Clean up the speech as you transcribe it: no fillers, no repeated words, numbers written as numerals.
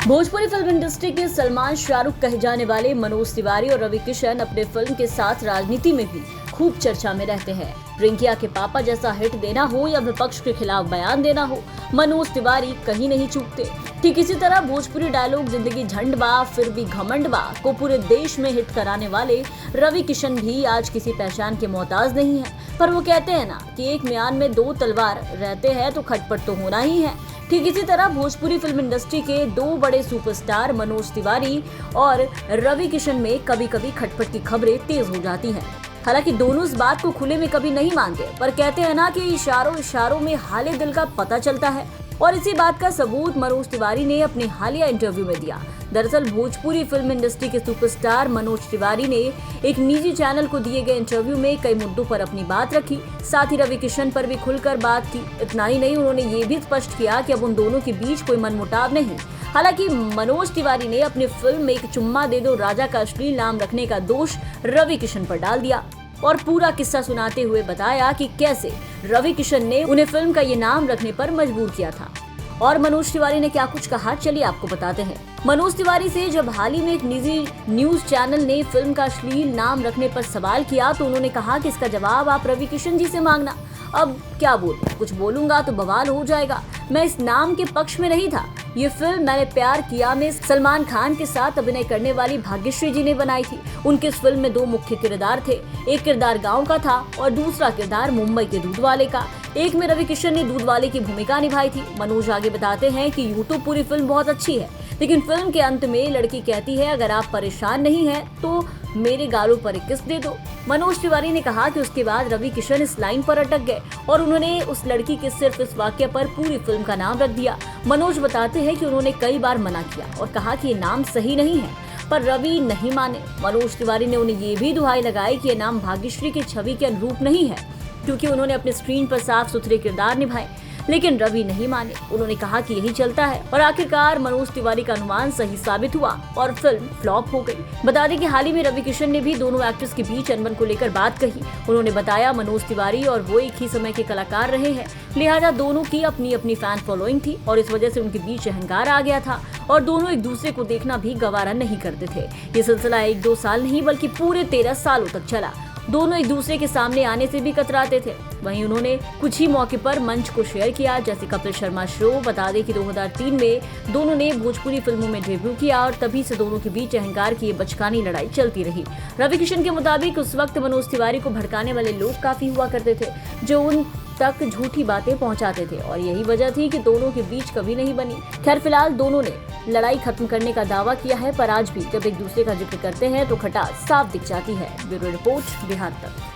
Bhojpuri film industry के सलमान शाहरुख कहे जाने वाले मनोज तिवारी और रवि किशन अपने फिल्म के साथ राजनीति में भी खूब चर्चा में रहते हैं। रिंकिया के पापा जैसा हिट देना हो या विपक्ष के खिलाफ बयान देना हो, मनोज तिवारी कहीं नहीं चूकते। ठीक इसी तरह भोजपुरी डायलॉग जिंदगी झंड बा फिर भी घमंड बा को पूरे देश में हिट कराने वाले रवि किशन भी आज किसी पहचान के मोहताज नहीं है। पर वो कहते हैं ना कि एक म्यान में दो तलवार रहते हैं तो खटपट तो होना ही है। ठीक इसी तरह भोजपुरी फिल्म इंडस्ट्री के दो बड़े सुपरस्टार मनोज तिवारी और रवि किशन में कभी कभी खटपट की खबरें तेज हो जाती हैं। हालांकि दोनों इस बात को खुले में कभी नहीं मानते, पर कहते हैं ना कि इशारों इशारों में हाले दिल का पता चलता है। और इसी बात का सबूत मनोज तिवारी ने अपने हालिया इंटरव्यू में दिया। दरअसल भोजपुरी फिल्म इंडस्ट्री के सुपरस्टार मनोज तिवारी ने एक निजी चैनल को दिए गए इंटरव्यू में कई मुद्दों पर अपनी बात रखी, साथ ही रवि किशन पर भी खुलकर बात की। इतना ही नहीं, उन्होंने ये भी स्पष्ट किया कि अब उन दोनों के बीच कोई मनमुटाव नहीं। हालांकि मनोज तिवारी ने अपनी फिल्म में एक चुम्मा दे दो राजा का अश्लील नाम रखने का दोष रवि किशन पर डाल दिया और पूरा किस्सा सुनाते हुए बताया कि कैसे रवि किशन ने उन्हें फिल्म का ये नाम रखने पर मजबूर किया था। और मनोज तिवारी ने क्या कुछ कहा, चलिए आपको बताते हैं। मनोज तिवारी से जब हाल ही में एक निजी न्यूज चैनल ने फिल्म का अश्लील नाम रखने पर सवाल किया तो उन्होंने कहा कि इसका जवाब आप रवि किशन जी से मांगना। अब क्या बोलूं, कुछ बोलूंगा तो बवाल हो जाएगा। मैं इस नाम के पक्ष में नहीं था। ये फिल्म मैंने प्यार किया में सलमान खान के साथ अभिनय करने वाली भाग्यश्री जी ने बनाई थी। उनके इस फिल्म में दो मुख्य किरदार थे, एक किरदार गांव का था और दूसरा किरदार मुंबई के दूध वाले का। एक में रवि किशन ने दूध वाले की भूमिका निभाई थी। मनोज आगे बताते हैं कि यूं तो पूरी फिल्म बहुत अच्छी है, लेकिन फिल्म के अंत में लड़की कहती है अगर आप परेशान नहीं हैं तो मेरे गालों पर एक किस दे दो। मनोज तिवारी ने कहा कि उसके बाद रवि किशन इस लाइन पर अटक गए और उन्होंने उस लड़की के सिर्फ इस वाक्य पर पूरी फिल्म का नाम रख दिया। मनोज बताते हैं कि उन्होंने कई बार मना किया और कहा कि ये नाम सही नहीं है, पर रवि नहीं माने। मनोज तिवारी ने उन्हें ये भी दुहाई लगाई कि ये नाम भाग्यश्री की छवि के अनुरूप नहीं है, क्योंकि उन्होंने अपने स्क्रीन पर साफ सुथरे किरदार निभाए, लेकिन रवि नहीं माने। उन्होंने कहा कि यही चलता है और आखिरकार मनोज तिवारी का अनुमान सही साबित हुआ और फिल्म फ्लॉप हो गई। बता दें कि हाल ही में रवि किशन ने भी दोनों एक्ट्रेस के बीच अनबन को लेकर बात कही। उन्होंने बताया मनोज तिवारी और वो एक ही समय के कलाकार रहे हैं, लिहाजा दोनों की अपनी अपनी फैन फॉलोइंग थी और इस वजह से उनके बीच अहंकार आ गया था और दोनों एक दूसरे को देखना भी गवारा नहीं करते थे। ये सिलसिला 1-2 साल नहीं बल्कि पूरे 13 सालों तक चला। दोनों एक दूसरे के सामने आने से भी कतराते थे। वहीं उन्होंने कुछ ही मौके पर मंच को शेयर किया, जैसे कपिल शर्मा शो। बता दें कि 2003 में दोनों ने भोजपुरी फिल्मों में डेब्यू किया और तभी से दोनों के बीच अहंकार की ये बचकानी लड़ाई चलती रही। रवि किशन के मुताबिक उस वक्त मनोज तिवारी को भड़काने वाले लोग काफी हुआ करते थे जो उन तक झूठी बातें पहुंचाते थे और यही वजह थी कि दोनों के बीच कभी नहीं बनी। खैर फिलहाल दोनों ने लड़ाई खत्म करने का दावा किया है, पर आज भी जब एक दूसरे का जिक्र करते हैं तो खटास साफ दिख जाती है। ब्यूरो रिपोर्ट, बिहार तक।